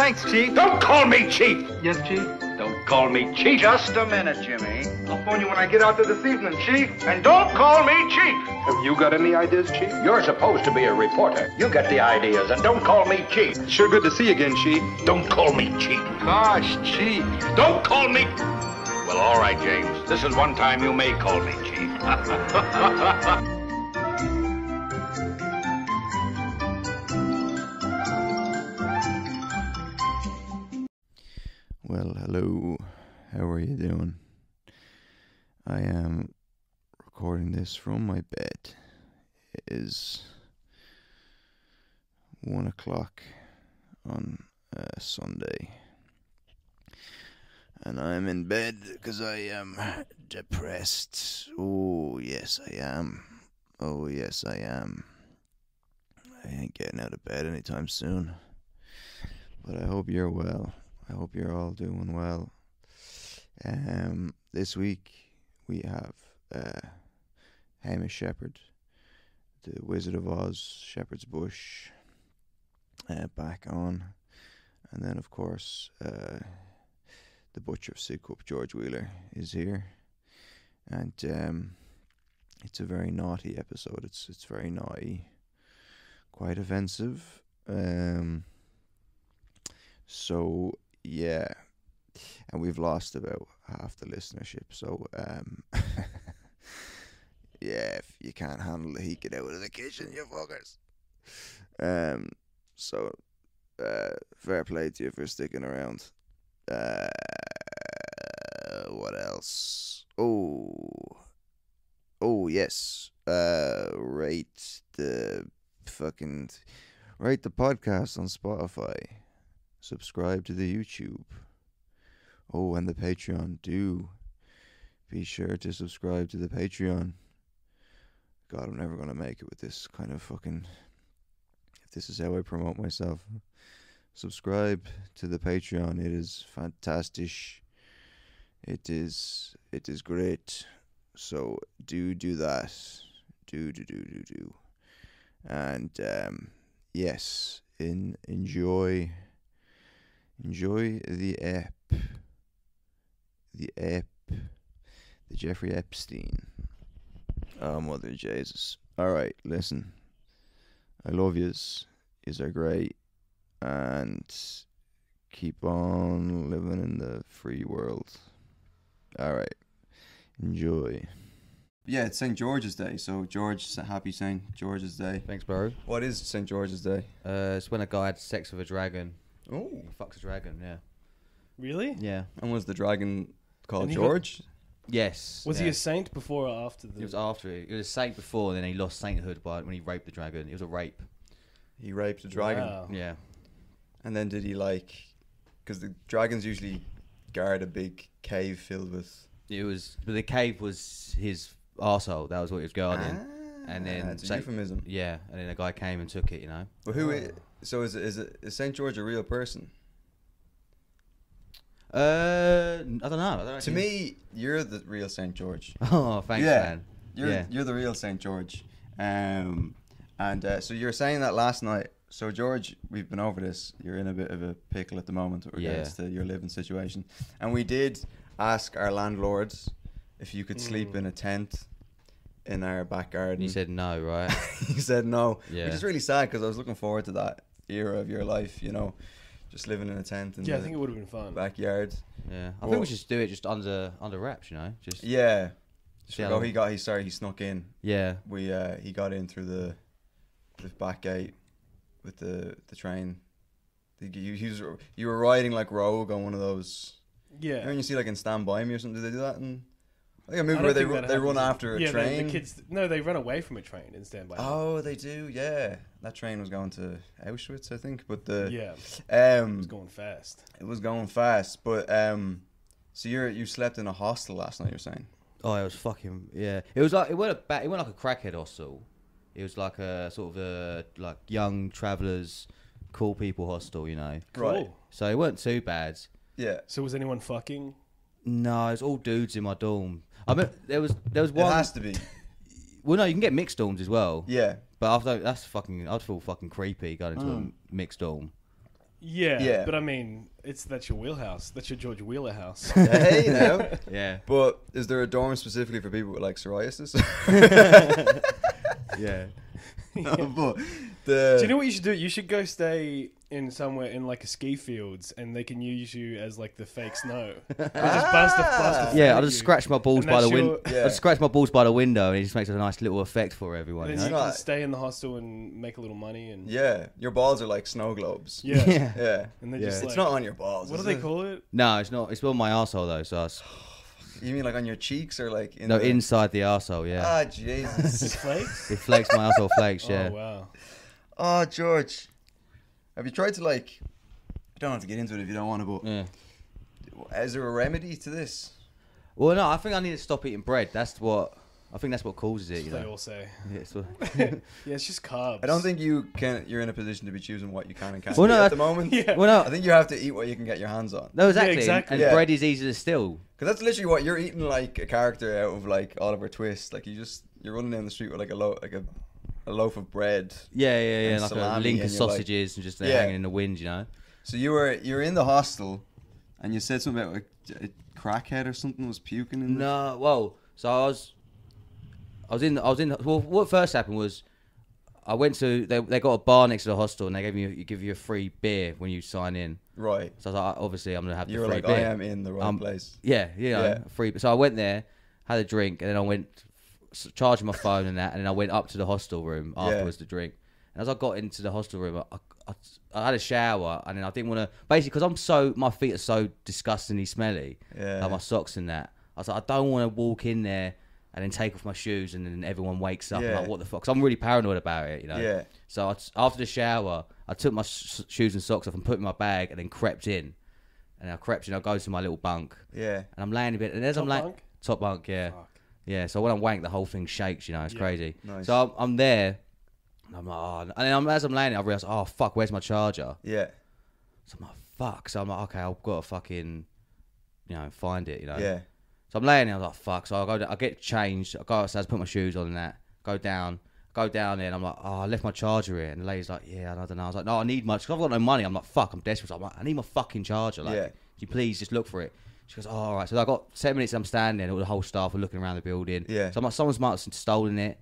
Thanks, Chief. Don't call me Chief! Yes, Chief? Don't call me Chief! Just a minute, Jimmy. I'll phone you when I get out there this evening, Chief. And don't call me Chief! Have you got any ideas, Chief? You're supposed to be a reporter. You get the ideas, and don't call me Chief. Sure good to see you again, Chief. Don't call me Chief. Gosh, Chief. Don't call me... Well, all right, James. This is one time you may call me Chief. Well, hello. How are you doing? I am recording this from my bed. It is 1 o'clock on Sunday. And I'm in bed because I am depressed. Oh, yes, I am. Oh, yes, I am. I ain't getting out of bed anytime soon. But I hope you're well. I hope you're all doing well. This week we have Hamish Shepherd, the Wizard of Oz, Shepherd's Bush, back on. And then, of course, the Butcher of Sidcup, George Wheeler, is here. And it's a very naughty episode. It's very naughty, quite offensive. So, yeah. And we've lost about half the listenership. So, yeah, if you can't handle the heat, get out of the kitchen, you fuckers. So, fair play to you for sticking around. What else? Oh, yes. Rate the podcast on Spotify. Subscribe to the YouTube. Oh, and the Patreon. Do be sure to subscribe to the Patreon. God, I'm never going to make it with this kind of fucking... If this is how I promote myself. Subscribe to the Patreon. It is fantastic. It is great. So do that. Do. And yes, enjoy the Jeffrey Epstein. Oh, Mother Jesus. Alright, listen. I love yous. Yous are great. And keep on living in the free world. Alright. Enjoy. Yeah, it's St. George's Day. So, happy St. George's Day. Thanks, bro. What is St. George's Day? It's when a guy had sex with a dragon. Oh. He fucks a dragon, yeah. Really? Yeah. And was the dragon called And he George? Yes. Was he a saint before or after the... It was after it. He was a saint before, and then he lost sainthood when he raped the dragon. It was a rape. He raped a dragon. Wow. Yeah. And then did he because the dragons usually guard a big cave filled with... But the cave was his arsehole. That was what he was guarding. And then... It's a euphemism. Yeah. And then a guy came and took it, you know. But is St. George a real person? I don't know. To me, you're the real St. George. Oh, thanks, man. You're the real St. George. So you were saying that last night. So George, we've been over this. You're in a bit of a pickle at the moment with regards to your living situation. And we did ask our landlords if you could sleep in a tent in our back garden. He said no, right? He said no. Yeah. Which is really sad because I was looking forward to that era of your life, you know, just living in a tent in I think it would have been fun. backyard. Yeah. I think we should just do it just under wraps, you know? Just Yeah. See He snuck in. Yeah. He got in through the back gate with the train. You were riding like Rogue on one of those. Yeah. You know when you see like in Stand By Me or something, do they do that? I think a movie where they run after a train. The kids, they run away from a train and Stand By Me. Oh, they do, yeah. That train was going to Auschwitz, I think, but it was going fast. It was going fast, but so you slept in a hostel last night, you're saying? Oh, it was fucking It was like it went like a crackhead hostel. It was like a sort of a like young travellers, cool people hostel, you know. Cool. Right. So it weren't too bad. Yeah. So was anyone fucking? No, it was all dudes in my dorm. I mean, there was one. It has to be. Well, no, you can get mixed dorms as well. Yeah. But after that's fucking, I'd feel fucking creepy going into a mixed dorm. Yeah, but I mean, that's your wheelhouse. That's your George Wheeler house. Hey, now. Yeah. But is there a dorm specifically for people with like psoriasis? Yeah. But Do you know what you should do? You should go stay in somewhere in like a ski fields, and they can use you as like the fake snow. They just bust a Yeah, I'll at just you. scratch my balls And by the that's window. your- Yeah. I'll scratch my balls by the window, and it just makes a nice little effect for everyone. And You then know? you Right. can stay in the hostel and make a little money. And yeah, your balls are like snow globes. yeah. Yeah. Yeah. And they Yeah. just It's like, not on your balls. what do is they it? call it? No, it's not. It's on my arsehole though. So You mean like on your cheeks or like in no, the... inside the arsehole. Yeah, Ah, Is it Jesus. flakes? it flakes my arsehole flakes. Yeah. Oh wow. Oh, George. Have you tried to like... You don't have to get into it if you don't want to, Yeah. but is there a remedy to this? Well, no, I think I need to stop eating bread. I think that's what causes it. You They know. all say. Yeah, it's what- Yeah, it's just carbs. I don't think you're in a position to be choosing what you can and can't Well, eat no, at the moment. Yeah. well, I think you have to eat what you can get your hands on. no, exactly. exactly. And Yeah. bread is easy to steal. Because that's literally what you're eating, like a character out of like Oliver Twist. Like you're running down the street with like a loaf of bread. Yeah, And like a salami, link of and you're like- sausages and just Yeah. hanging in the wind. You know. So you're in the hostel, and you said something about a crackhead or something was puking in. No, well, so I was in. Well, what first happened was, I went to they got a bar next to the hostel, and they give you a free beer when you sign in. Right. So I was like, obviously I'm gonna have You the were free like, beer. I am in the right place. Yeah, Yeah. free. So I went there, had a drink, and then I went charging my phone and that, and then I went up to the hostel room afterwards to drink. And as I got into the hostel room, I had a shower, and then I didn't want to basically because my feet are so disgustingly smelly, Yeah. like my socks and that. I was like, I don't want to walk in there and then take off my shoes, and then everyone wakes up and Yeah. like, what the fuck? 'Cause I'm really paranoid about it, you know. Yeah. So after the shower, I took my shoes and socks off and put them in my bag, and then crept in. And I crept in. I go to my little bunk, Yeah. and I'm laying in bed, and as Top I'm laying bunk? top bunk, yeah. Fuck. Yeah, so when I'm wank, the whole thing shakes, you know, it's Yeah. crazy. Nice. So I'm there, and I'm like, oh, and then as I'm laying there, I realise, oh, fuck, where's my charger? Yeah. So I'm like, fuck. So I'm like, okay, I've got to fucking, find it, you know. Yeah. So I'm laying there, I was like, fuck. So I get changed, I go upstairs, put my shoes on and that, go down there, and I'm like, oh, I left my charger here. And the lady's like, yeah, I don't know. I was like, no, I need my, because I've got no money. I'm like, fuck, I'm desperate. So I'm like, I need my fucking charger. Like, Yeah. can you please just look for it? She goes, oh, all right. So I got 7 minutes, I'm standing there, and all the whole staff are looking around the building. Yeah. So I'm like, someone's might have stolen it.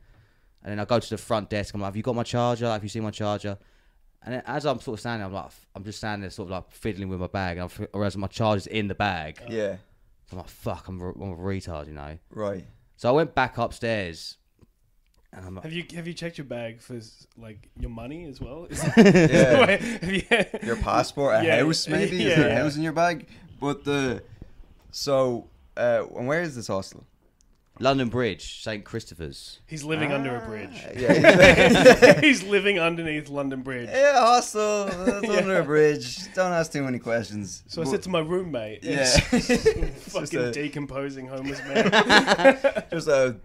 And then I go to the front desk. I'm like, have you got my charger? Like, have you seen my charger? And then as I'm sort of standing, I'm just standing there, sort of like fiddling with my bag, and I realize my charger's in the bag. Yeah. So I'm like, fuck, I'm a retard, you know. Right. So I went back upstairs, and I'm like, Have you checked your bag for like your money as well? Is Yeah. have you, Your passport, a Yeah. house maybe? Is Yeah. there a house in your bag? But and where is this hostel? London Bridge, St. Christopher's. He's living under a bridge. Yeah. He's living underneath London Bridge. Yeah, hostel. That's under a bridge. Don't ask too many questions. So I said to my roommate, Yeah. fucking decomposing homeless man. Just a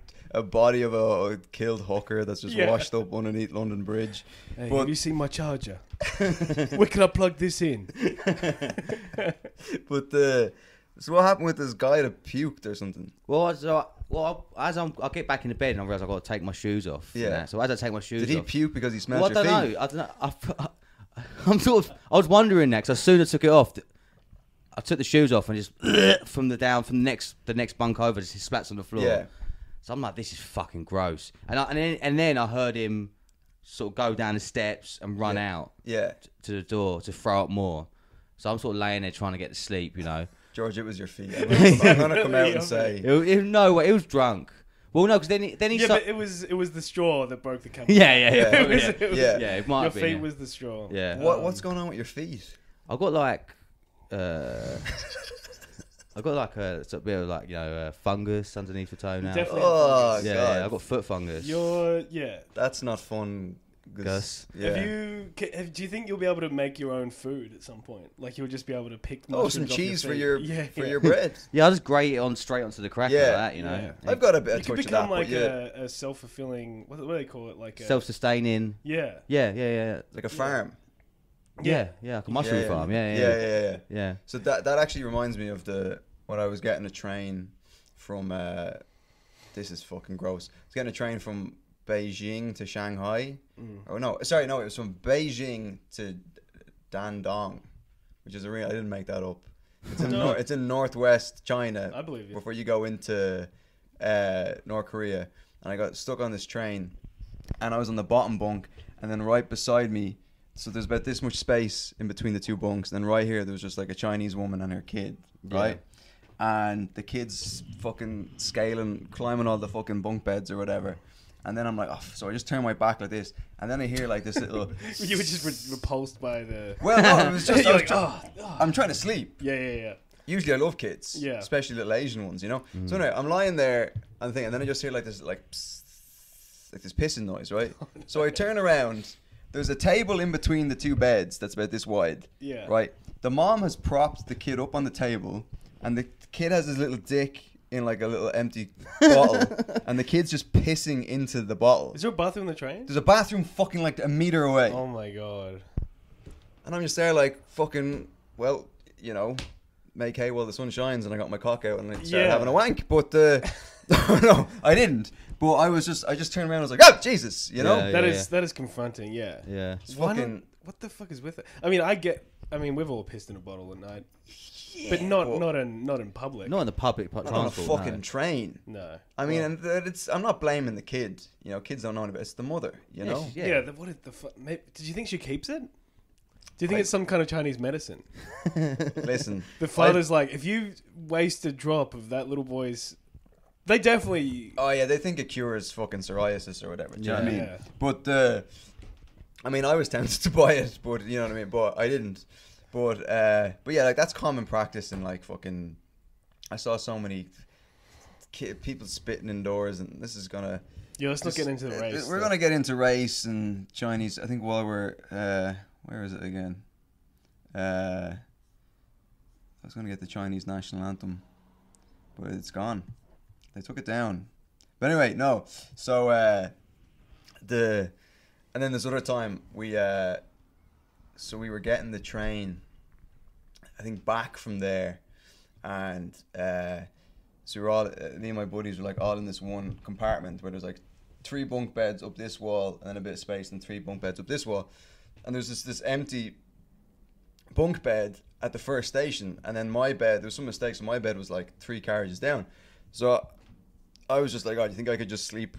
body of a killed hooker that's just Yeah. washed up underneath London Bridge. Hey, But- have you seen my charger? Where can I plug this in? But so what happened with this guy that puked or something? I get back in the bed and I realise I've got to take my shoes off. and Yeah. that. So as I take my shoes Did he off, puke because he smelled well, your feet? I don't know. I was wondering that because as soon as I took it off, I took the shoes off and just from the next bunk over, just splats on the floor. Yeah. So I'm like, this is fucking gross. And then I heard him sort of go down the steps and run out Yeah. to the door to throw up more. So I'm sort of laying there trying to get to sleep, you know. George, it was your feet. I'm going to come out and say... No way, it was drunk. Well, no, because then he Yeah, started. but it was the straw that broke the camel's Yeah, yeah, back. yeah. It was- yeah. it was- Yeah. Yeah, it might Your have been. feet Yeah. was the straw. Yeah. What's going on with your feet? I got like, I got like a bit of like fungus underneath the toenail. Definitely. Oh, Yeah, God. yeah, I got foot fungus. Yeah. That's not fun. Gus. Yeah. Do you think you'll be able to make your own food at some point? Like you'll just be able to pick Oh, some mushrooms off cheese for feet? your Yeah, for yeah. your bread. Yeah, I just grate it on straight onto the cracker Yeah. like that, you know. Yeah. I've got a bit You of could touch of become that, like but yeah, a self-fulfilling. What do they call it? Like a, Self-sustaining. Yeah. Yeah. like a farm. Yeah, like a mushroom farm. Yeah. Yeah. Yeah. So that actually reminds me of when I was getting a train from. This is fucking gross. I was getting a train from Beijing to Shanghai. Oh no, sorry, no, it was from Beijing to Dandong, which is a real. I didn't make that up. It's in No. it's in northwest China. I believe you. Before you go into North Korea, and I got stuck on this train, and I was on the bottom bunk, and then right beside me, so there's about this much space in between the two bunks, and then right here there was just like a Chinese woman and her kid, right? And the kid's fucking climbing all the fucking bunk beds or whatever. And then I'm like, oh, so I just turn my back like this, and then I hear like this little. You were just repulsed by the. Well, no, it was just. You're like, oh. I'm trying to sleep. Yeah. Usually I love kids, Yeah. especially little Asian ones, you know. So anyway, I'm lying there and then I just hear like this, like this pissing noise, right? So I turn around. There's a table in between the two beds that's about this wide. Yeah. Right. The mom has propped the kid up on the table, and the kid has his little dick in like a little empty bottle, and the kid's just pissing into the bottle. Is there a bathroom on the train? There's a bathroom fucking like a meter away. Oh my god. And I'm just there like fucking, well, you know, make hay while the sun shines, and I got my cock out and I started having a wank. But no, I didn't. But I just turned around and was like, oh Jesus, you know? Yeah. That is confronting, yeah. Yeah. It's Why fucking not- what the fuck is with it? I mean, we've all pissed in a bottle at night. But not in public. Not in the public not transport. on a fucking no. train. No. I mean, and I'm not blaming the kid. You know, kids don't know about it. It's the mother, you know? Yeah. What did the fuck? Did you think she keeps it? Do you think it's some kind of Chinese medicine? Listen. The father's like, if you waste a drop of that little boy's, they definitely. Oh yeah, they think it cures fucking psoriasis or whatever. Do you know what I mean? Yeah. But I mean, I was tempted to buy it, but you know what I mean. But I didn't. But yeah, like that's common practice in like fucking. I saw so many people spitting indoors, and this is gonna. Yeah, let's not get into the race. We're gonna get into race and Chinese. I think while we're where is it again? I was gonna get the Chinese national anthem, but it's gone. They took it down. But anyway, no. So and then this other time we were getting the train, I think back from there, and so we were all me and my buddies were like all in this one compartment where there's like 3 bunk beds up this wall and then a bit of space and 3 bunk beds up this wall, and there's this empty bunk bed at the first station, and then my bed, there was some mistakes, so my bed was like 3 carriages down. So I was just like, oh, do you think I could just sleep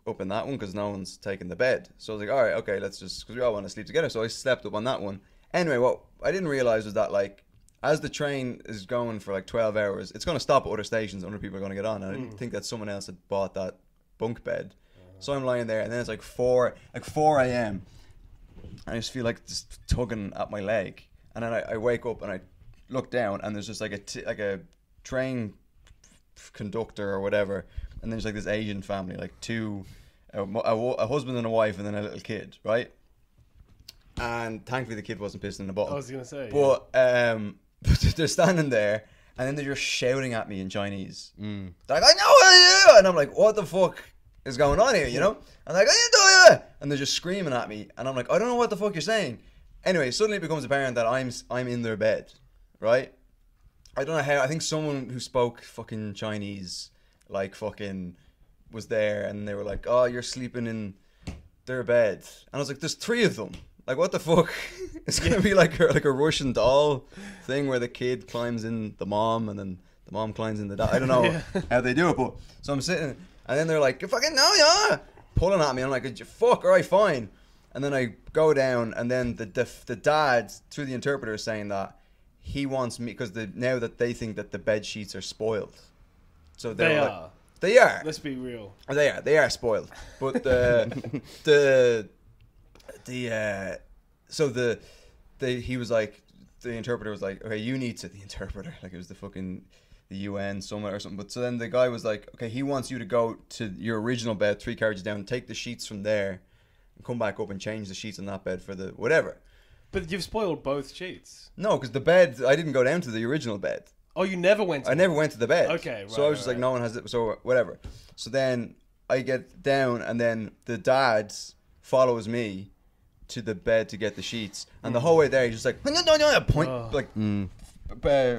up in that one because no one's taking the bed? So I was like, all right, okay, let's just, because we all want to sleep together. So I slept up on that one. Anyway, what I didn't realize was that like as the train is going for like 12 hours, it's going to stop at other stations, other people are going to get on, and I didn't think that someone else had bought that bunk bed. So I'm lying there, and then it's like 4 a.m. and I just feel like just tugging at my leg, and then I wake up and I look down, and there's just like a train conductor or whatever, and then there's like this Asian family, like a husband and a wife, and then a little kid, right? And thankfully the kid wasn't pissing in the bottle. I was gonna say, but they're standing there, and then they're just shouting at me in Chinese. They're like, I know what you do, and I'm like, what the fuck is going on here, you know? And they're like, I do, and they're just screaming at me, and I'm like, I don't know what the fuck you're saying. Anyway, suddenly it becomes apparent that I'm in their bed, right? I don't know how. I think someone who spoke fucking Chinese, like fucking, was there, and they were like, "Oh, you're sleeping in their bed," and I was like, "There's 3 of them. Like, what the fuck? It's gonna be like a Russian doll thing where the kid climbs in the mom, and then the mom climbs in the dad. I don't know how they do it, but so I'm sitting, and then they're like, "You fucking no, yeah," pulling at me. I'm like, "Fuck, all right, fine." And then I go down, and then the dad through the interpreter is saying that he wants me because now that they think that the bed sheets are spoiled, so they are. They are. Let's be real. They are spoiled. But he was like, the interpreter was like, okay, you need to, the interpreter, like it was the UN somewhere or something. But so then the guy was like, okay, he wants you to go to your original bed 3 carriages down, take the sheets from there, and come back up and change the sheets on that bed for the whatever. But you've spoiled both sheets. No, because the bed, I didn't go down to the original bed. Oh, you never went to I never went to the bed. Okay, right. So I was just like, no one has it, so whatever. So then I get down, and then the dad follows me to the bed to get the sheets. And the whole way there, he's just like, point, like,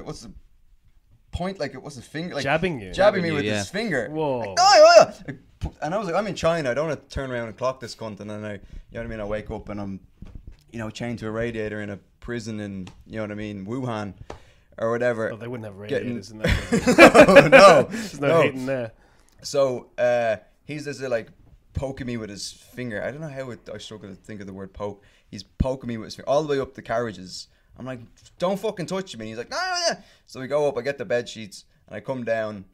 what's the point? Like, what's the finger? Like, jabbing you. Jabbing me with his finger. Whoa. Like, and I was like, I'm in China. I don't want to turn around and clock this cunt. And then you know what I mean? I wake up and I'm you know, chained to a radiator in a prison in, you know what I mean, Wuhan or whatever. Oh, they wouldn't have radiators in that. No, There's no heat in there. So he's just like poking me with his finger. I don't know how I struggle to think of the word poke. He's poking me with his finger all the way up the carriages. I'm like, don't fucking touch me. And he's like, no, no, no. So we go up, I get the bed sheets, and I come down,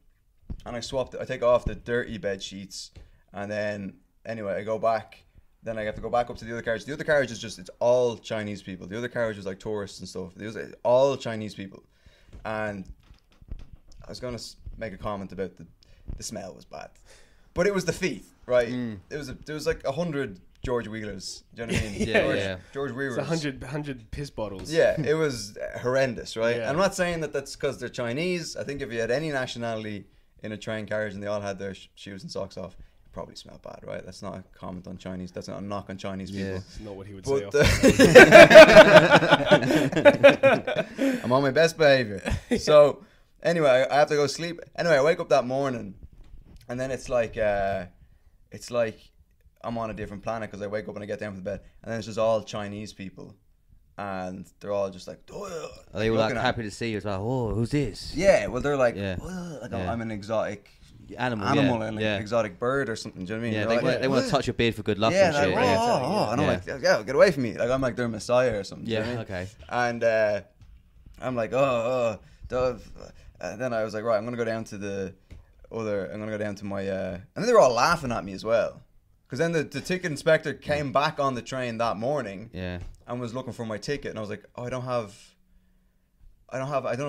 and I take off the dirty bed sheets, and then, anyway, I go back. Then I have to go back up to the other carriage. The other carriage is just, it's all Chinese people. The other carriage is like tourists and stuff. All Chinese people. And I was going to make a comment about the smell was bad. But it was the feet, right? There was like 100 George Wheelers. Do you know what I mean? George Wheelers. It's 100 piss bottles. Yeah, it was horrendous, right? Yeah. I'm not saying that that's because they're Chinese. I think if you had any nationality in a train carriage and they all had their shoes and socks off, it probably smelled bad, right? That's not a comment on Chinese. That's not a knock on Chinese people. That's not what he would But, say. I'm on my best behavior. So, anyway, I have to go sleep. Anyway, I wake up that morning, and then it's like I'm on a different planet because I wake up and I get down from the bed, and then it's just all Chinese people, and they're all just like, Are they all like happy to see you? It's like, oh, who's this? yeah, well, they're like, Yeah. like Yeah. I'm an exotic Animal and like yeah. an exotic bird or something. Do you know what I mean? Yeah, They're like, they want to touch your beard for good luck yeah, and like, shit. oh, Yeah. and I'm like, yeah, get away from me. Like I'm like their messiah or something. Do you know Yeah, what I mean? okay. And I'm like, Dove. And then I was like, right, I'm gonna go down to my and then they were all laughing at me as well. Because then the ticket inspector came back on the train that morning and was looking for my ticket, and I was like, oh, I don't know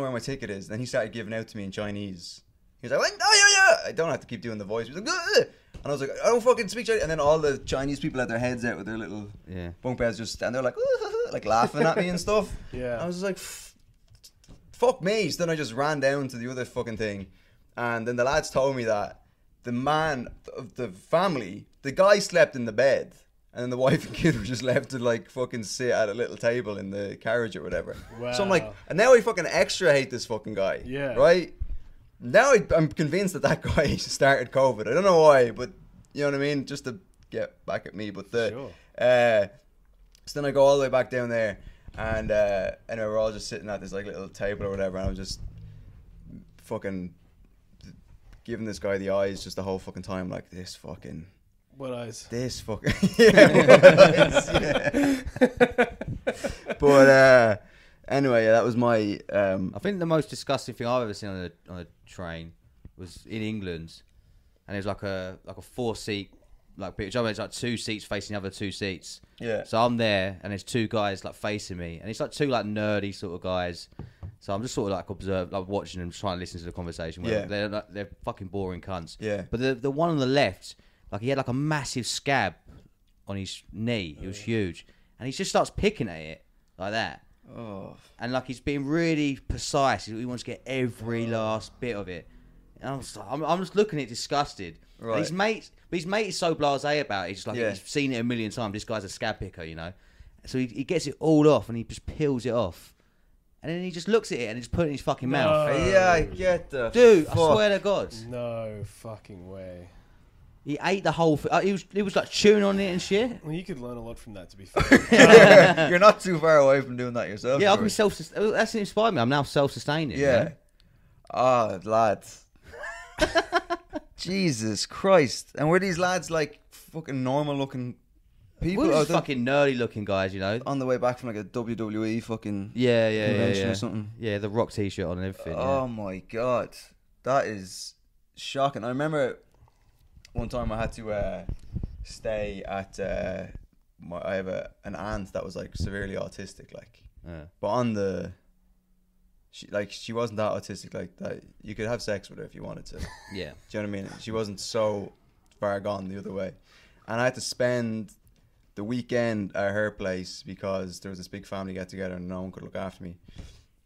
where my ticket is. And then he started giving out to me in Chinese. He was like, oh, yeah. I don't have to keep doing the voice. He was like, ugh. And I was like, I don't fucking speak Chinese. And then all the Chinese people had their heads out with their little bunk beds just, and they're like, like laughing at me and stuff. Yeah. I was just like, fuck me. So then I just ran down to the other fucking thing. And then the lads told me that the man of the family, the guy slept in the bed, and then the wife and kid were just left to like fucking sit at a little table in the carriage or whatever. Wow. So I'm like, and now I fucking extra hate this fucking guy. Yeah. Right? Now I'm convinced that guy started COVID. I don't know why, but you know what I mean? Just to get back at me. But Sure. So then I go all the way back down there, and anyway, we're all just sitting at this like little table or whatever, and I was just fucking giving this guy the eyes just the whole fucking time, like this fucking What fucking But anyway, that was my I think the most disgusting thing I've ever seen on a train was in England, and it was like a 4-seat like bit. It's like 2 seats facing the other 2 seats. Yeah. So I'm there, and there's 2 guys like facing me, and it's like 2 like nerdy sort of guys. So I'm just sort of like watching them, trying to listen to the conversation. Yeah. They're fucking boring cunts. Yeah. But the one on the left, like he had like a massive scab on his knee. It was huge, and he just starts picking at it like that. oh And like he's being really precise. He wants to get every last bit of it. And I'm just looking at it disgusted. Right. And his mate is so blasé about it. He's just like, Yeah. he's seen it a million times. This guy's a scab picker, you know. So he gets it all off and he just peels it off. And then he just looks at it and just put it in his fucking mouth. yeah, I get the Dude, fuck. I swear to God. No fucking way. He ate the whole thing. He was like chewing on it and shit. Well, you could learn a lot from that, to be fair. You're not too far away from doing that yourself. Yeah, I can be George. that's inspired me. I'm now self-sustaining. you Yeah. know? Oh, lads. Jesus Christ. And were these lads like fucking normal looking people? We're Or just fucking nerdy looking guys, you know. on the way back from like a WWE fucking Yeah, convention or something? Yeah, the Rock t-shirt on and everything. Oh my God. That is shocking. I remember one time I had to stay at I have an aunt that was like severely autistic, like, Yeah. but on the she wasn't that autistic, like that you could have sex with her if you wanted to. Yeah. Do you know what I mean? She wasn't so far gone the other way. And I had to spend the weekend at her place because there was this big family get together and no one could look after me.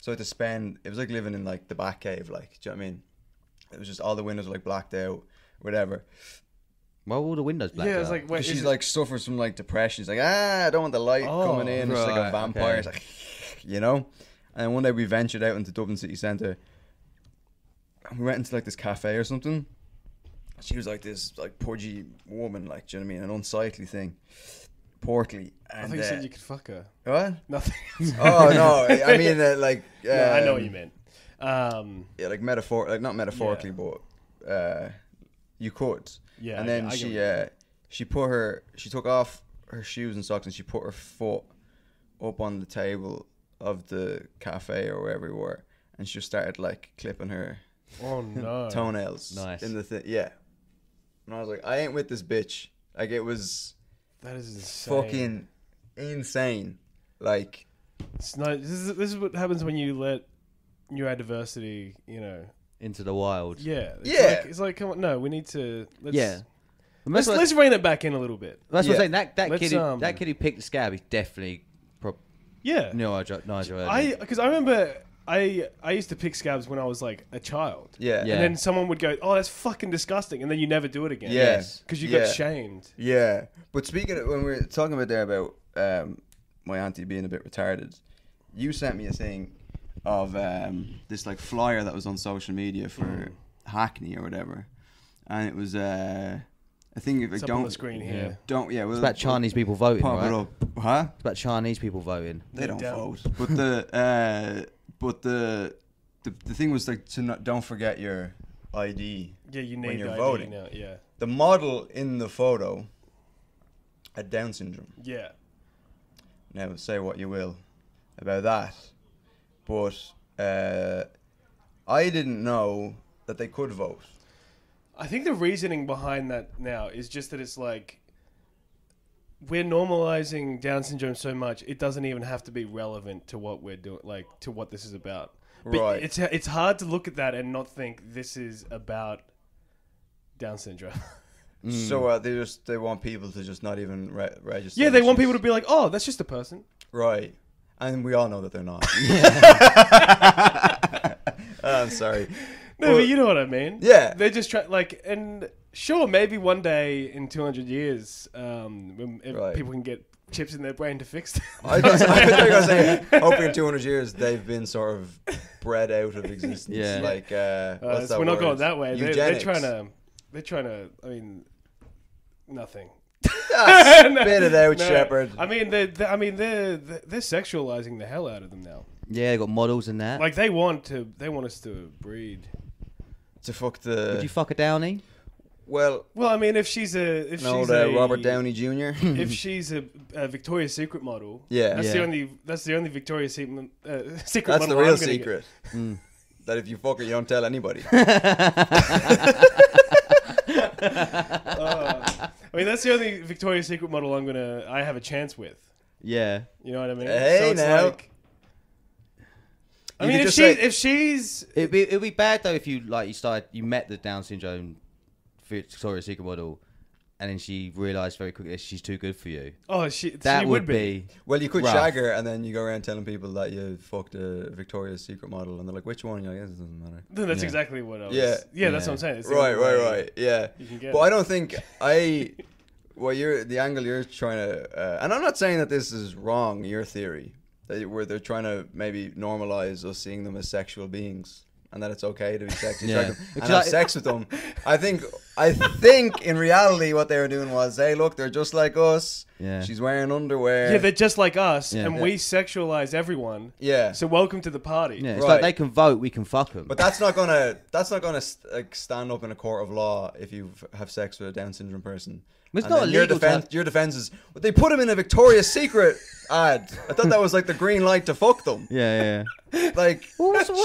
So I had to spend, it was like living in like the back cave, like, do you know what I mean? It was just all the windows were like blacked out, whatever. Why were all the windows blacked Yeah, it's out? like, wait, Because is she's it- like suffers from like depression. She's like, I don't want the light coming in. She's like a right, vampire. okay. It's like, you know? And one day we ventured out into Dublin city centre. And we went into like this cafe or something. She was like this like pudgy woman, like, do you know what I mean? An unsightly thing. portly. I And, thought you said you could fuck her. what? Nothing. Oh no, I mean like. No, I know what you meant. Yeah, like not metaphorically, but you could. Yeah, And then I get she took off her shoes and socks and she put her foot up on the table of the cafe or wherever we were, and she just started like clipping her Oh no. toenails. Nice. In the thing, yeah. And I was like, I ain't with this bitch. Like it was That is insane. fucking insane. Like It's not. This is what happens when you let neurodiversity, Into the wild. Yeah. Yeah. It's like, come on, no, we need to. Yeah. Let's rein it back in a little bit. That's what I'm saying. That Let's, kid who picked the scab is definitely Yeah. neurodivergent. Because I remember I used to pick scabs when I was like a child. yeah. Yeah. And then someone would go, "Oh, that's fucking disgusting," and then you never do it again. Yeah. Because you Yeah. got shamed. Yeah, but speaking of, when we were talking about there about my auntie being a bit retarded, you sent me a thing of this like flyer that was on social media for Hackney or whatever, and it was I think if It's like, up on the screen here. well, It's about Chinese people voting, pop right? it up, huh? It's about Chinese people voting. They don't don't. vote, but the thing was like to don't forget your ID. Yeah, you when need you're the ID voting. now. Yeah. The model in the photo had Down syndrome. Yeah. Now, say what you will about that, but I didn't know that they could vote. I think the reasoning behind that now is just that it's like we're normalizing Down syndrome so much it doesn't even have to be relevant to what we're doing, like to what this is about. But Right. it's hard to look at that and not think this is about Down syndrome. So they want people to just not even register. Yeah, they want issues. people to be like, "Oh, that's just a person." Right, and we all know that they're not. I'm sorry. No, but you know what I mean. Yeah. They're just trying, like, and sure, maybe one day in 200 years, when Right. people can get chips in their brain to fix them. I thought you were gonna say, hopefully in 200 years they've been sort of bred out of existence. Yeah. Like, what's that We're not word? going that way. They're Eugenics. trying to. I mean, nothing. Spit it out, No. Shepherd. I mean, they're sexualizing the hell out of them now. Yeah, they got models and that. Like they want us to breed. To fuck the. Would you fuck a Downy? Well, Well, I mean, if she's Robert Downey Jr. if she's a Victoria's Secret model, Yeah. that's Yeah. the only Victoria's Secret That's model the I'm real gonna secret. That if you fuck her, you don't tell anybody. I mean, that's the only Victoria's Secret model I have a chance with. Yeah. You know what I mean? Hey, so it's now. like, I You mean, could if just say- she's It'd be bad though if you met the Down syndrome Victoria's Secret model, and then she realised very quickly that she's too good for you. she That would be. Well, you could rough. shag her, and then you go around telling people that you fucked a Victoria's Secret model, and they're like, "Which one?" And you're like, "It doesn't matter." Then that's Yeah. exactly what I was. Yeah. Yeah, that's Yeah. what I'm saying. It's the Right, only way right. Yeah. you can get But it. I don't think well, the angle you're trying to, and I'm not saying that this is wrong. Your theory, where they're trying to maybe normalize us seeing them as sexual beings, and that it's okay to be sexually Yeah. attractive and Because have sex with them. I think in reality what they were doing was, hey, look, they're just like us. Yeah. She's wearing underwear. Yeah, they're just like us, Yeah. and we sexualize everyone. Yeah. So welcome to the party. Yeah, it's Right. like they can vote, we can fuck them. But that's not gonna like stand up in a court of law if you have sex with a Down syndrome person. It's And not then your illegal to defense. have- Your defense is, well, they put him in a Victoria's Secret ad. I thought that was like the green light to fuck them. Yeah. Like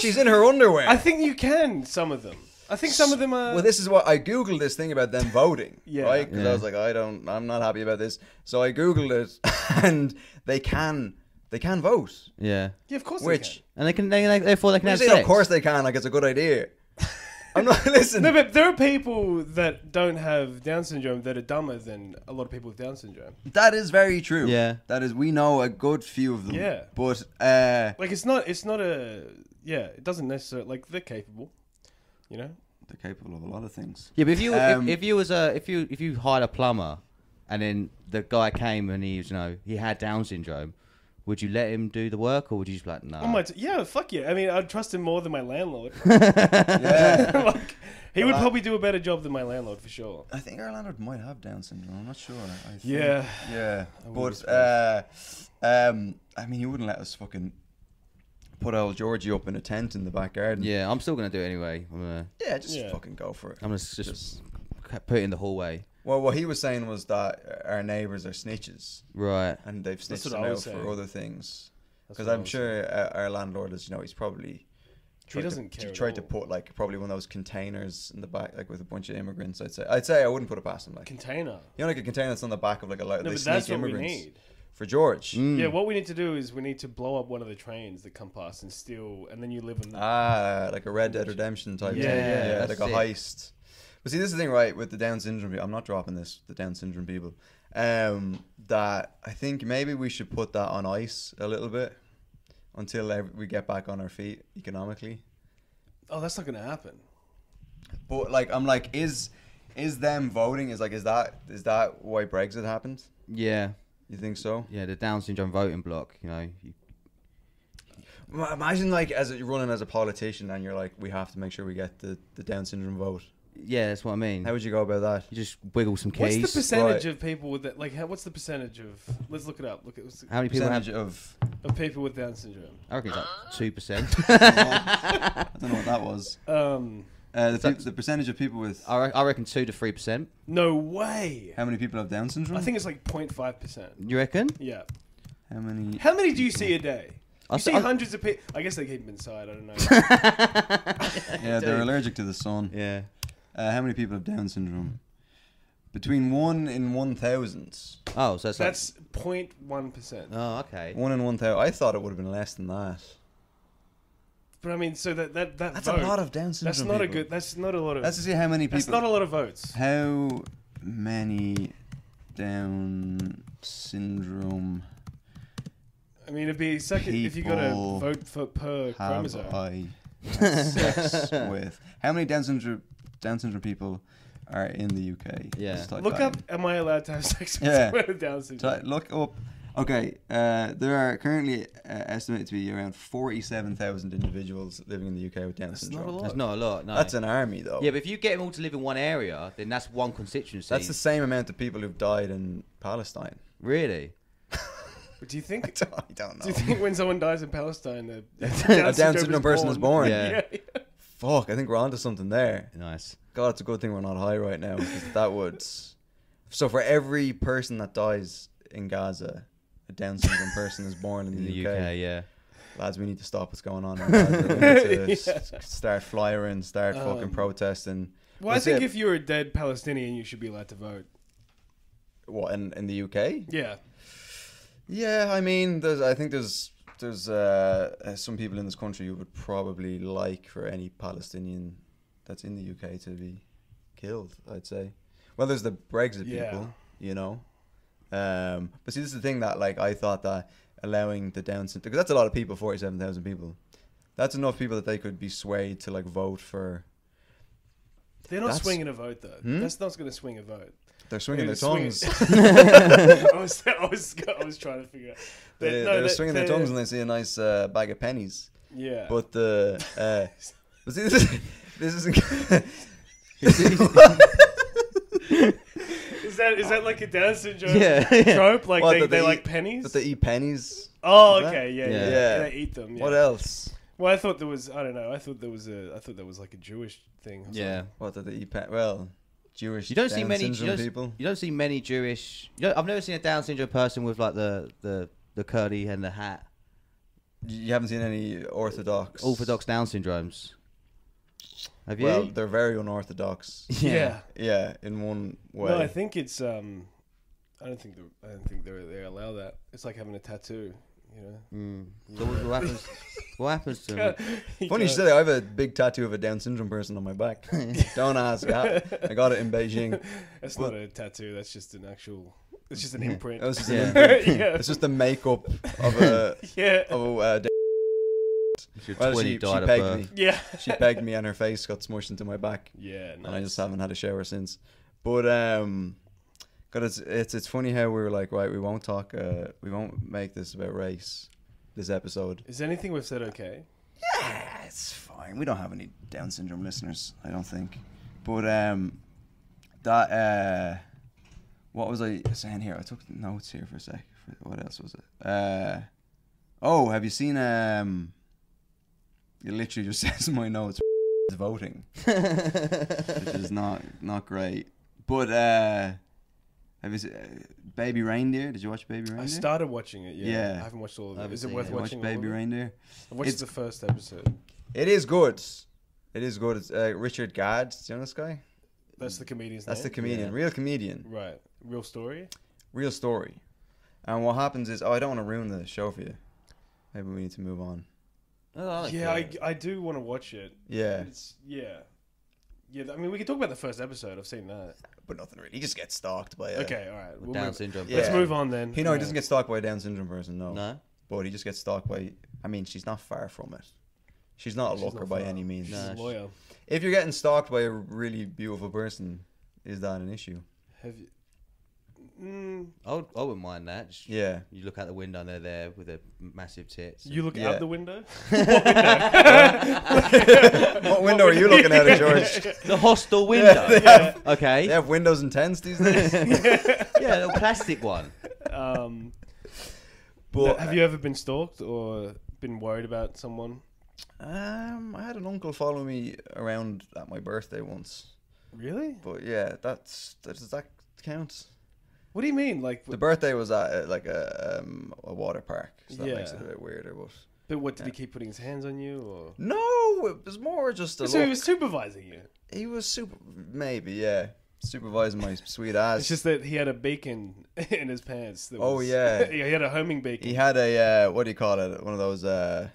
she's in her underwear. I think you can, some of them. I think some of them are... Well, this is what I googled this thing about them voting, Yeah. right? Because Yeah. I was like, I'm not happy about this. So I googled it, and they can vote. Yeah. Yeah, of course Which And therefore they can you have say, sex. of course they can. Like it's a good idea. I'm not listen. No, but there are people that don't have Down syndrome that are dumber than a lot of people with Down syndrome. That is very true. Yeah. That is. We know a good few of them. Yeah. But Like, it's not a... Yeah, it doesn't necessarily... Like, they're capable, you know? they're capable of a lot of things. Yeah, but if you Um, if you hired a plumber, and then the guy came and he had Down syndrome, would you let him do the work, or would you just be like, no? Yeah, fuck yeah. I mean, I'd trust him more than my landlord. Yeah. Like, He would probably do a better job than my landlord for sure. I think our landlord might have Down syndrome. I'm not sure. Yeah. Yeah. wouldn't But I mean, he wouldn't let us fucking put old Georgie up in a tent in the back garden. Yeah, I'm still gonna do it anyway. Just fucking go for it. I'm gonna just put it in the hallway. Well, what he was saying was that our neighbours are snitches, Right. and they've snitched what them I out was saying. for other things. That's Because what I I'm was sure our landlord is, he's probably doesn't care at tried to all. put like probably one of those containers in the back, like with a bunch of immigrants. I'd say I wouldn't put it past him. Like Container. like a container that's on the back of like a lot. No, They but sneak that's what we immigrants need. for George. Yeah, what we need to do is we need to blow up one of the trains that come past and steal, and then you live in the... Like a Red Dead Redemption type Yeah, thing. yeah, like that's a it. heist. But see, this is the thing, right, with the Down syndrome people. I'm not dropping this, the Down syndrome people. That I think maybe we should put that on ice a little bit until we get back on our feet economically. Oh, that's not going to happen. But like, I'm like, is them voting? Is that why Brexit happened? Yeah. You think so? Yeah, the Down syndrome voting block. Imagine like you're running as a politician and you're like, we have to make sure we get the Down syndrome vote. Yeah, that's what I mean. How would you go about that? You just wiggle some keys. What's the percentage Right. of people with that? Like, what's the percentage of? Let's look it up. Look at How many people Percentage have? of people with Down syndrome. I reckon it's like 2%. I don't know what that was. The percentage of people with I reckon 2 to 3%. No way. how many people have Down syndrome? I think it's like 0.5%. You reckon? Yeah. How many? How many do you see a day? I You see I- hundreds of people. I guess they keep them inside. I don't know. Yeah, they're allergic to the sun. Yeah. How many people have Down syndrome? Between 1 in 1,000. Oh, so it's That's 0.1%. Oh, okay. 1 in 1,000. I thought it would have been less than that. But I mean, so that That's vote, a lot of Down syndrome. That's not a people. good. That's not a lot of. Let's just see how many people. That's not a lot of votes. How many Down syndrome I mean, it'd be second if you got to People vote for per have chromosome. I had sex with? How many Down syndrome people are in the UK? Yeah. Just type Look that up. Am I allowed to have sex with Yeah. someone with Down syndrome? Look up. Okay, there are currently estimated to be around 47,000 individuals living in the UK with Down That's syndrome. not a lot. That's not a lot, no. That's an army, though. Yeah, but if you get them all to live in one area, then that's one constituency. That's the same amount of people who've died in Palestine. Really? But do you think? I don't know. Do you think when someone dies in Palestine, A Down syndrome person is born? Yeah. Fuck, I think we're onto something there. Nice. God, it's a good thing we're not high right now, because that would... So for every person that dies in Gaza, a Down syndrome person is born in the UK. Yeah. Lads, we need to stop what's going on in Gaza. We need to start flying, start fucking protesting. Well, I think if you're a dead Palestinian, you should be allowed to vote. What, in the UK? Yeah. Yeah, I mean, I think there's some people in this country who would probably like for any Palestinian that's in the UK to be killed, I'd say. Well, there's the Brexit people, you know. But see, this is the thing that, like, I thought that allowing the Down syndrome, because that's a lot of people, 47,000 people. That's enough people that they could be swayed to, like, vote for. They're not That's- swinging a vote, though. That's not going to swing a vote. They're swinging their They're tongues. I was trying to figure out. They're swinging their tongues when they see a nice bag of pennies. Yeah. But the but see, this isn't. Is that like a Down syndrome Yeah. trope? Like What, that they eat- like pennies? That they eat pennies. Oh, Is that- okay, yeah. Yeah. They eat them. Yeah. What else? Well, I thought there was. I don't know. I thought there was like a Jewish thing. or Yeah. What that they eat? Well, Jewish. You don't see Down many syndrome people. You don't see many Jewish. I've never seen a Down syndrome person with like the curly and the hat. You haven't seen any Orthodox Down syndromes. Have you? Well, they're very unorthodox. something. Yeah. Yeah, in one way. No, I think it's. I don't think they allow that. It's like having a tattoo. You know. So what happens? What happens to them? Funny you say that. I have a big tattoo of a Down syndrome person on my back. Don't ask. I got it in Beijing. That's not a tattoo. That's just an actual. It's just an imprint. It was just Yeah. an imprint. Yeah. It's just the makeup of a Yeah. If you're well, 20, she died of pegged birth. me. Yeah. She pegged me and her face got smushed into my back. Yeah. And I just haven't had a shower since. But God, it's funny how we were like, right, we won't make this about race this episode. Is anything we've said okay? Yeah, it's fine. We don't have any Down syndrome listeners, I don't think. But that what was I saying here? I took notes here for a sec. What else was it? Oh, have you seen it literally just says in my notes voting, which is not great. But have you seen Baby Reindeer? Did you watch Baby Reindeer? I started watching it. Yeah. Yeah. I haven't watched all of I it. haven't Is it seen worth it. watching? Watch Baby all of it? Reindeer. I watched the first episode. It is good. It is good. It's Richard Gadd. Do you know this guy? That's the comedian's That's the name? comedian. Yeah. Real comedian. Right. Real story? Real story. And what happens is, I don't want to ruin the show for you. Maybe we need to move on. I do want to watch it. Yeah. Yeah, I mean, we can talk about the first episode. I've seen that. But nothing really. He just gets stalked by a... Okay, all right. With Down syndrome. Yeah. Let's move on then. He doesn't get stalked by a Down syndrome person, no. No. But he just gets stalked by... I mean, she's not far from it. She's not a She's looker not by far. any means. She's No. a lawyer. If you're getting stalked by a really beautiful person, is that an issue? Have you? I wouldn't mind that. Just, Yeah. You look out the window and they're there with their massive tits. You look Yeah. out the window? What window are you looking at, George? The hostel window. They have, Okay. they have windows and tents these days. Yeah, a little plastic one. But Have you ever been stalked or been worried about someone? I had an uncle follow me around at my birthday once. Really? But yeah, does that count? What do you mean? Like, The birthday was at like a water park, so that makes it a Yeah. bit weirder. But what did he keep putting his hands on you, or? no, it was more just a So he look. was supervising you. He was supervising my sweet ass. It's just that he had a beacon in his pants. That Oh, was, yeah. he had a homing beacon. He had a what do you call it? One of those a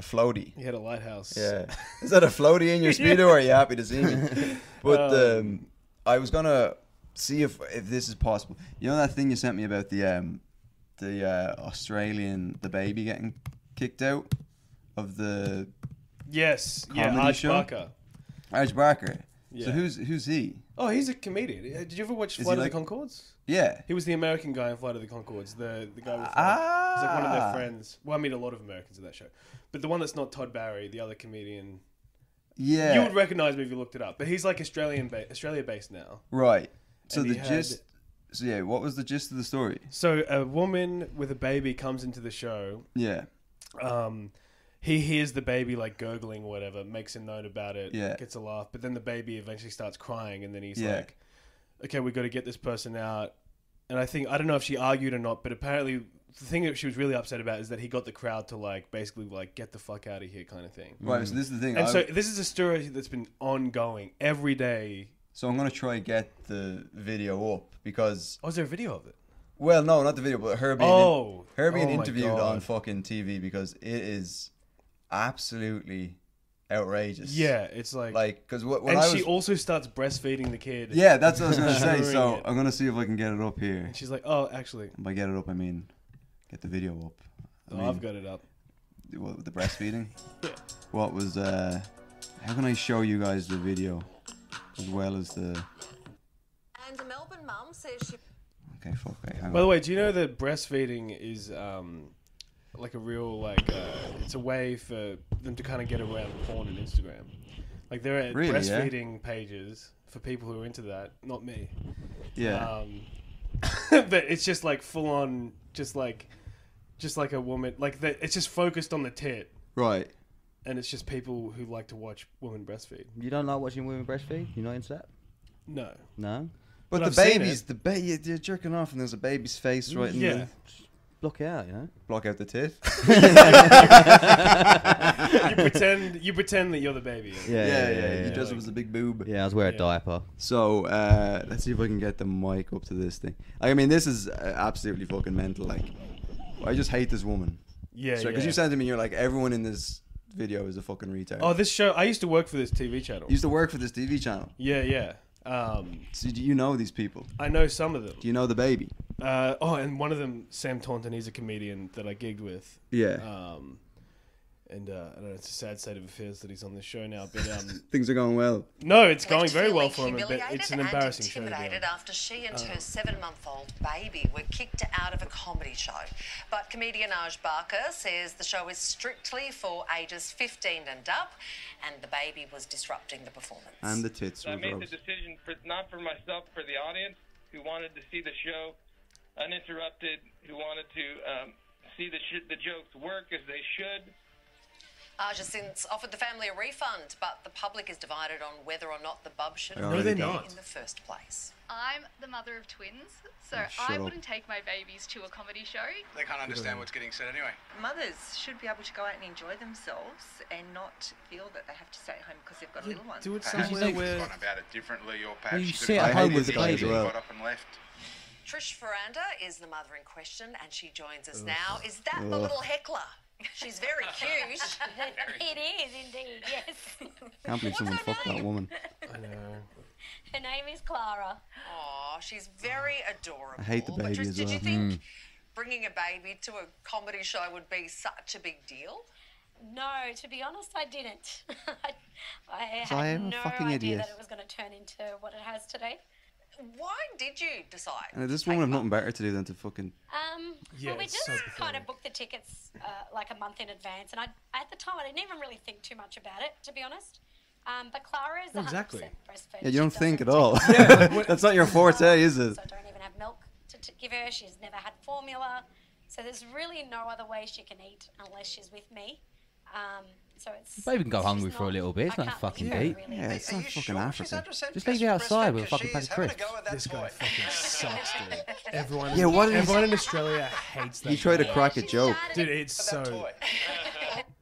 floaty. He had a lighthouse. Yeah. Is that a floaty in your speedo, or are you happy to see me? But I was gonna see if this is possible. You know that thing you sent me about the Australian, the baby getting kicked out of the Yes. Yeah. Comedy Arch show? Barker. Arch Barker. Yeah. So who's he? Oh, he's a comedian. Did you ever watch Is Flight he of the like- Conchords? Yeah. He was the American guy in Flight of the Conchords. The guy with. Ah. He's like one of their friends. Well, I meet a lot of Americans in that show, but the one that's not Todd Barry, the other comedian. Yeah. You would recognize me if you looked it up. But he's like Australia based now. Right. So And the he had- gist. So yeah, what was the gist of the story? So a woman with a baby comes into the show. Yeah. He hears the baby like gurgling or whatever, makes a note about it, Yeah. gets a laugh, but then the baby eventually starts crying, and then he's Yeah. like, okay, we got to get this person out. And I don't know if she argued or not, but apparently the thing that she was really upset about is that he got the crowd to like basically like get the fuck out of here kind of thing. Right. So this is the thing. And so this is a story that's been ongoing every day. So I'm gonna try and get the video up because Oh, is there a video of it? well, no, not the video, but her being Oh, being oh my interviewed God. on fucking TV because it is absolutely outrageous. Yeah, it's like Because when and I she was also starts breastfeeding the kid. yeah, that's what I was gonna say. Showing So it. I'm gonna see if I can get it up here. And she's like, oh, actually, And by get it up, I mean get the video up. I mean, I've got it up. what, the breastfeeding. Yeah. What was how can I show you guys the video as well as the? And a Melbourne mum says she Okay, fuck. Okay, hang By the on. way, do you know that breastfeeding is like a real like it's a way for them to kind of get around porn and Instagram. Like there are Really, yeah? breastfeeding pages for people who are into that. Not me. Yeah. But it's just like full on, just like a woman. Like it's just focused on the tit, Right. and it's just people who like to watch women breastfeed. You don't like watching women breastfeed? You're not into that? No. No? But But the I've seen baby's you're jerking off and there's a baby's face right in Yeah. the Block it out, you know? block out the tit. You pretend that you're the baby. Yeah. You dress up as a big boob. Yeah, I was wearing Yeah. a diaper. So let's see if I can get the mic up to this thing. I mean, this is absolutely fucking mental. Like, I just hate this woman. Yeah. Because you said to me, you're like, everyone in this video is a fucking retard. Oh, this show. I used to work for this TV channel. You used to work for this TV channel. Yeah. So do you know these people? I know some of them. Do you know the baby? And one of them, Sam Taunton, he's a comedian that I gigged with. Yeah. And I don't know, it's a sad state of affairs that he's on this show now. But Things are going well. no, it's going very well Feeling for him. But it's an humiliated embarrassing and show to be on. intimidated after she and her 7-month-old baby were kicked out of a comedy show. But comedian Aj Barker says the show is strictly for ages 15 and up, and the baby was disrupting the performance. And the tits were I made the gross. decision not for myself, for the audience who wanted to see the show uninterrupted, who wanted to see the jokes work as they should. Aj has since offered the family a refund, but the public is divided on whether or not the bub should have No, been they're there not. in the first place. I'm the mother of twins, so shut I up. wouldn't take my babies to a comedy show. They can't understand what's getting said anyway. Mothers should be able to go out and enjoy themselves and not feel that they have to stay at home because they've got little ones. Do it Perhaps somewhere they've where... gone about it differently, or Well, perhaps you she sit could've at I home hate with this the guy baby. as well. got up and left. Trish Ferranda is the mother in question, and she joins us now. Is that the little Heckler? She's very cute. It is indeed, yes. Can't believe someone fucked that woman. I know. Her name is Clara. Aw, she's very adorable. I hate the But baby Trish, as did you well. think bringing a baby to a comedy show would be such a big deal? No, to be honest, I didn't. I So I had am a no fucking idea idiot. that it was going to turn into what it has today. Why did you decide? And this to woman have take nothing better to do than to fucking... Yeah, Well, we it's just so kind pathetic. of booked the tickets like a month in advance, and at the time I didn't even really think too much about it, to be honest. But Clara is 100% Exactly. breastfed. Yeah, you She don't doesn't think at take all. milk. That's not your forte, is it? So I don't even have milk to give her. She's never had formula. So there's really no other way she can eat unless she's with me. So it's... The baby can go she's hungry for a little bit. It's I not can't fucking leave her, beat. really. Yeah, it's not fucking Africa. Just leave it outside with a fucking pack of crisps. This guy fucking sucks, dude. Everyone, Yeah, what is- everyone in Australia hates that. He tried to guy. crack a joke. Dude, it's so... What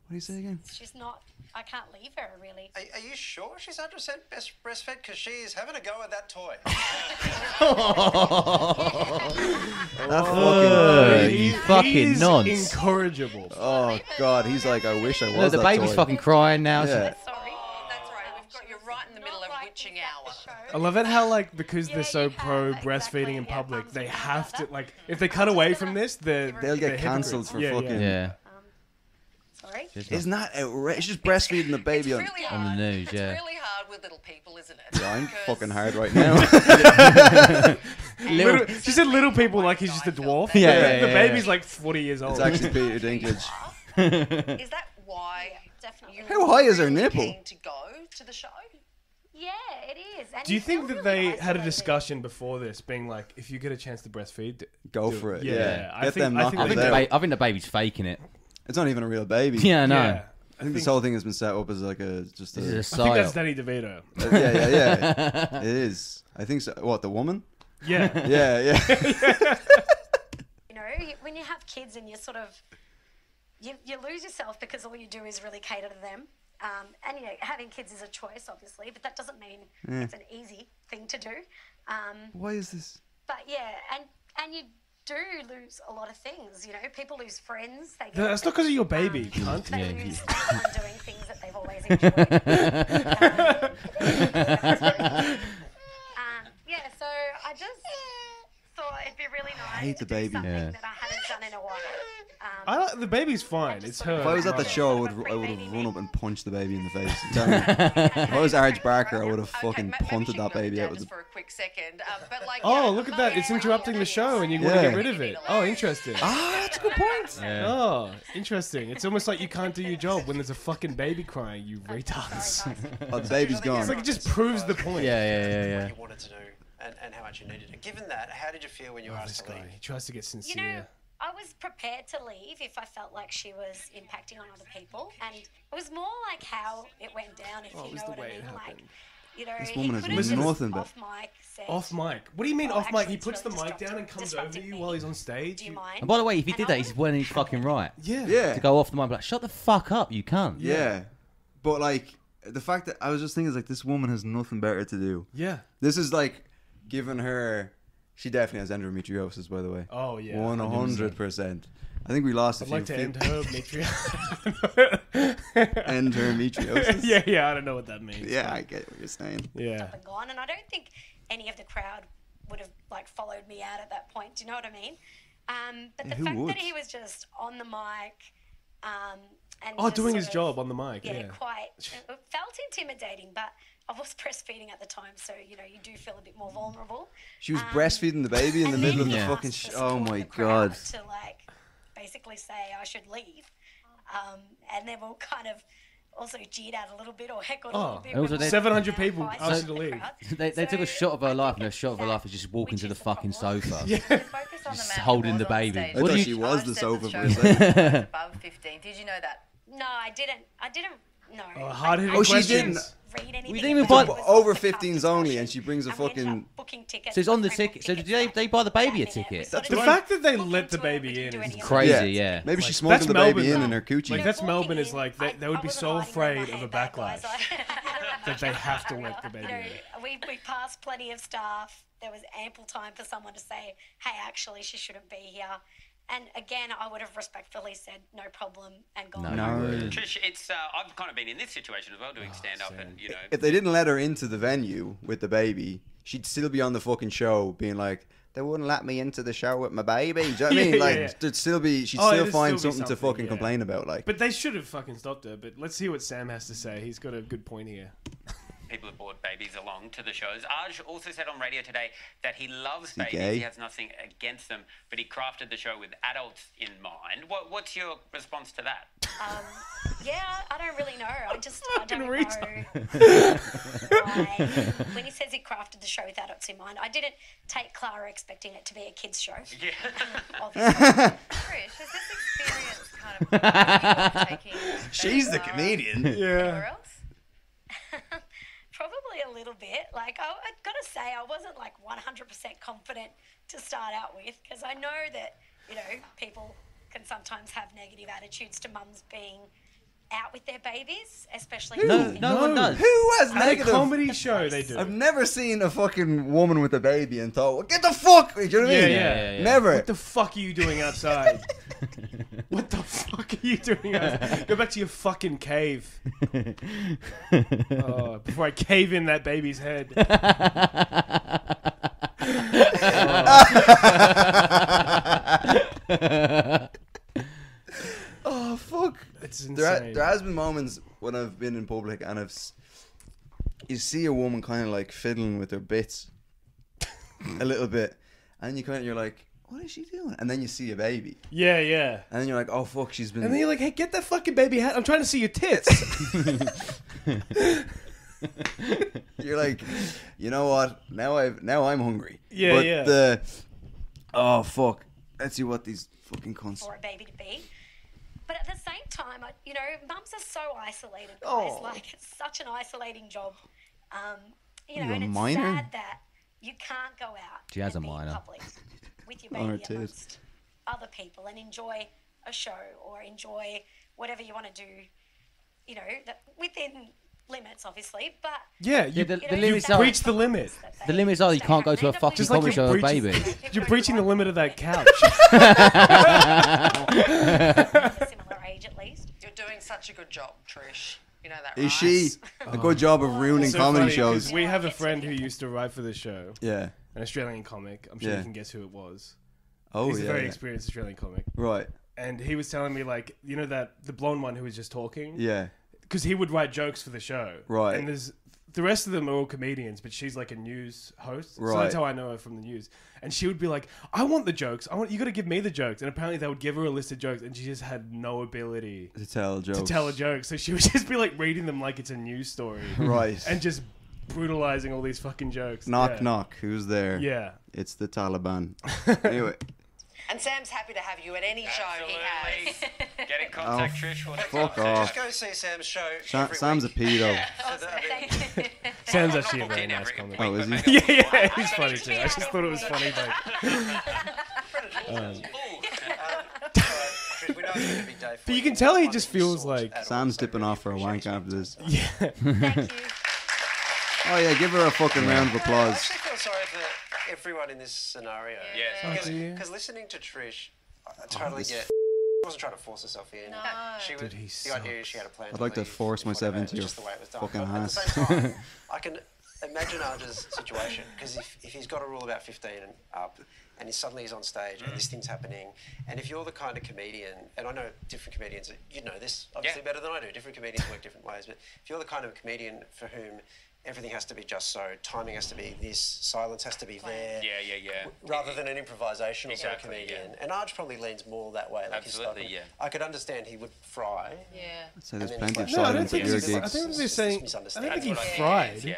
do you say again? She's not... I can't leave her, really. Are you sure she's 100% breastfed? Because she is having a go at that toy. That fucking... You fucking He's nonce. incorrigible. Oh, God. He's like, I wish I was Look, the that baby's toy. fucking crying now. Yeah. Sorry. Oh, that's right. We've got you right in the middle of Not right witching at hour. the I show. love it how, like, because Yeah, they're so you pro have, breastfeeding exactly, in yeah, public, mums they do have that. to, like, if they cut away from this, they'll They'll get cancelled for fucking... Yeah. Sorry. Isn't that outrageous? It's just breastfeeding the baby It's on... really on the hard. news, yeah. It's really hard with little people, isn't it? Yeah, I'm Because- fucking hard right now. Little, she said little people like he's just a dwarf. Yeah, The- yeah, the yeah, baby's like 40 years old. It's actually Peter Dinklage. Is that why Definitely. you How high is her really nipple? keen to go to the show? Yeah, it is. And Do you think feel that really they had a isolated. discussion before this, being like, if you get a chance to breastfeed, Go do for it. Yeah, Yeah. I Get think- them I think knuckles they I do. think the baby's faking it. It's not even a real baby. Yeah, I know. Yeah, I think this whole thing has been set up as like a... just a... This is a I think that's psyop. Danny DeVito. yeah. It is. I think so. What, the woman? Yeah. Yeah. You know, when you have kids and you sort of, you lose yourself because all you do is really cater to them. And, you know, having kids is a choice, obviously, but that doesn't mean it's an easy thing to do. Why is this? But, yeah, and you do lose a lot of things, you know. People lose friends. They get That's not because of your baby, cunt. They Yeah, lose out on doing things that they've always enjoyed. Yeah, so I just thought it'd be really nice hate the to do baby. something Yeah. that I hadn't done in a while. I like, the baby's fine. It's her. If I was at the brother. show, I would have run up and punched the baby in the face. I'm telling you. If I was Arj Barker, I would have fucking maybe punted she that can note it baby down out with just the... for a quick second. But like, Oh, yeah, look at that. It's interrupting the show and you want to Yeah. get rid of it. Oh, interesting. Ah, that's a good point. Yeah. Oh, interesting. It's almost like you can't do your job when there's a fucking baby crying, you retards. Oh, the baby's gone. It's like it just proves the point. Yeah. You wanted to do and how much you needed it. Given that, how did you feel when you were Oh, asked this to leave? guy. He tries to get You sincere. know, I was prepared to leave if I felt like she was impacting on other people, and it was more like how it went down, if Oh, it you was know the what I way mean. it Like, happened. you know, This he woman has could've just nothing but- off mic said, Off mic. What do you mean "Oh, off mic? actually, He it's puts the really mic down and comes over disrupting you me. while he's on stage. Do you mind? And by the way, if he And did I that, he's was- well in his fucking right. Yeah. Yeah. To go off the mic and be like, shut the fuck up, you cunt. Yeah. But, like, the fact that I was just thinking is, like, this woman has nothing better to do. Yeah. This is, like, giving her... She definitely has endometriosis, by the way. Oh, yeah. 100%. I think we lost a I'd few... like to end her matriarch. End her metriosis? Yeah, I don't know what that means. Yeah, I get what you're saying. Yeah. Up and gone, and I don't think any of the crowd would have like followed me out at that point. Do you know what I mean? But Yeah, the who fact would? that he was just on the mic, And Oh, just doing sort his of- job on the mic. Yeah, Yeah. quite. It felt intimidating, but I was breastfeeding at the time, so you do feel a bit more vulnerable. She was breastfeeding the baby in the and middle of then the he fucking. asked for Oh support my of the crowd god. To like basically say I should leave, and then we'll kind of also jeered out a little bit or heckled a little bit. And also when they- we 700 were people advised asked from her to the leave. crowd. They took a So shot of her I life, think and a shot of her that- life is just walking which to the is the fucking problem. sofa. Yeah. Focus on the Just man holding who the was on baby. stage. I What thought do you- she was the said sofa show for a was second. above 15. Did you know that? No, I didn't. No. Oh, hard-hitting Oh, she questions. didn't. Read anything. We didn't even about buy- it. It was Over off the cuff 15s only, and discussion, she brings a and we ended up fucking. booking tickets. So it's on the Book ticket. So did tickets they buy the baby a that minute. We ticket? sort of The didn't fact that they look let into the it, baby we didn't in do is any of that. Crazy, yeah. Maybe Like, she's smoking that's the baby Melbourne, in though. her coochie. Like, that's Walking Melbourne in, is like, I they would be wasn't so hiding in afraid my of a head that backlash guys, that they have to let the baby you know, in. we passed plenty of staff. There was ample time for someone to say, hey, actually, she shouldn't be here. And again, I would have respectfully said no problem and gone. No. Trish, it's I've kind of been in this situation as well, doing stand up, and If they didn't let her into the venue with the baby, she'd still be on the fucking show being like, they wouldn't let me into the show with my baby. Do you know what I mean? Yeah, Like, yeah. there'd still be, she'd Oh, still it'd find still be something to something, fucking yeah. complain about. Like, But they should have fucking stopped her. But let's hear what Sam has to say. He's got a good point here. people have brought babies along to the shows. Aj also said on radio today that he loves he babies. gay? He has nothing against them, but he crafted the show with adults in mind. What's your response to that? Yeah, I don't really know. I don't know. When he says he crafted the show with adults in mind, I didn't take Clara expecting it to be a kids' show. Yeah. Obviously. Trish, has this experience kind of put you off taking she's the Clara comedian. anywhere else? Probably a little bit. Like, I gotta say, I wasn't like 100% confident to start out with, because I know that, people can sometimes have negative attitudes to mums being out with their babies, especially. No one does. Who has At a negative? comedy show, they do. I've never seen a fucking woman with a baby and thought, well, get the fuck. Do you know what I mean? Yeah. Never. What the fuck are you doing outside? What the fuck are you doing outside? Go back to your fucking cave. Before I cave in that baby's head. Oh fuck! It's There insane. has been moments when I've been in public and you see a woman kind of like fiddling with her bits a little bit, and you're like, what is she doing? And then you see a baby, Yeah. and then you're like, oh fuck, she's been. And then you're like, hey, get that fucking baby hat. I'm trying to see your tits. You're like, you know what? Now I'm hungry. Yeah, but yeah. Oh fuck! Let's see what these fucking cunts. For a baby to be. But at the same time, mums are so isolated, guys. Oh. Like, it's such an isolating job. You And a it's minor? sad that you can't go out She has and a be in minor. public with your On her baby tits. amongst other people and enjoy a show or enjoy whatever you want to do, that within limits, obviously. But Yeah, Yeah, the you limits start are- breach the limit. that The they limits are you stay can't go home. to a They end up fucking Just losing like comedy you're show with a breaching, baby. you're breaching the limit of that couch. a similar age at least. You're doing such a good job, Trish. You know that, Is right? she a good job of ruining It's so comedy funny 'cause shows? we have a friend who used to write for the show, Yeah. an Australian comic. I'm sure Yeah. you can guess who it was. Oh He's yeah. a very yeah. experienced Australian comic. Right. And he was telling me, like, that the blonde one who was just talking? Yeah. Because he would write jokes for the show. Right. And the rest of them are all comedians, but she's like a news host. So Right. that's how I know her from the news. And she would be like, I want the jokes. You got to give me the jokes. And apparently they would give her a list of jokes, and she just had no ability To tell jokes. to tell a joke. So she would just be like reading them like it's a news story. Right. And just brutalizing all these fucking jokes. Knock Yeah. knock. Who's there? Yeah. It's the Taliban. Anyway. And Sam's happy to have you at any show he has. Get in contact, Oh, Trish. What's fuck up? off. Just go see Sam's show. Sam's a pedo. Sam's I'm actually a not very booked in nice every comic. week, Oh, is but he? maybe- Yeah, he's funny too. I just thought it was funny. But you can tell he just feels like... Sam's dipping off for a wank after this. Yeah. Thank you. Oh yeah, give her a fucking round of I applause. actually feel sorry for everyone in this scenario. Yes. Because listening to Trish, I totally this get. Wasn't trying to force herself in. No. She Dude, was, he the idea is she had a plan. I'd like to leave force or myself whatever. into It's your just the way it was done. fucking But at the ass. same time, I can imagine Arja's situation, because if he's got a rule about 15 and up, and he's on stage and this thing's happening, and if you're the kind of comedian, and I know different comedians, you know this obviously better than I do, different comedians work different ways, but if you're the kind of comedian for whom everything has to be just so, timing has to be this, silence has to be there. Rather than an improvisational sort of comedian. And Arj probably leans more that way. Like Absolutely, I could understand he would fry. So there's plenty of No, I don't silence think at your he's, I gigs. think they're saying. I don't think he fried. He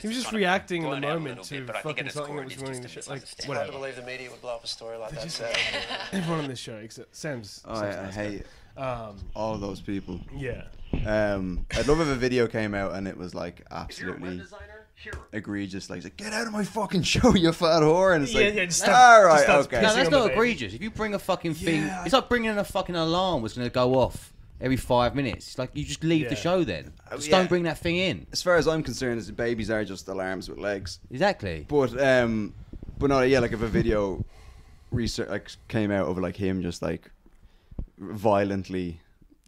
was just reacting in the moment to fucking something that was ruining the show. Like, It's hard to whatever. believe the media would blow up a story like that. So. Everyone on this show except Sam's. Oh, I hate all of those people. Yeah. I'd love if a video came out and it was like absolutely egregious. Like, get out of my fucking show, you fat whore. And it's like, all right, okay. No, that's not egregious. If you bring a fucking thing, it's like bringing in a fucking alarm that's going to go off every 5 minutes. It's like, you just leave the show then. Just don't bring that thing in. As far as I'm concerned, is babies are just alarms with legs. Exactly. But no, yeah, like if a video research like came out of like him just like violently.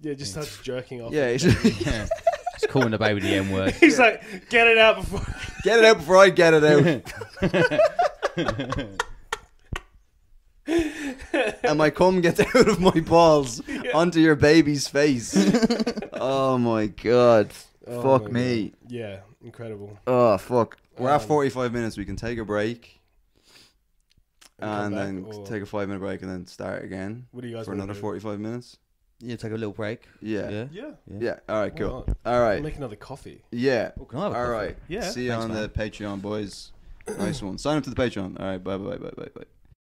Yeah, just starts jerking off. Yeah, Just calling the baby the N word. He's like, get it out before. Get it out before I get it out. And my cum gets out of my balls onto your baby's face. Oh my god. Fuck me. God. Yeah, incredible. Oh fuck. We're at 45 minutes. We can take a break. And then take a 5-minute break and then start again. What do you guys for wanna another do? 45 minutes? Yeah, take a little break. Yeah. Yeah. All right, cool. Why not? All right. I'll make another coffee. Yeah. Oh, can I have a all coffee? right. Yeah. See you Thanks, on man. the Patreon, boys. Nice one. Sign up to the Patreon. All right. Bye.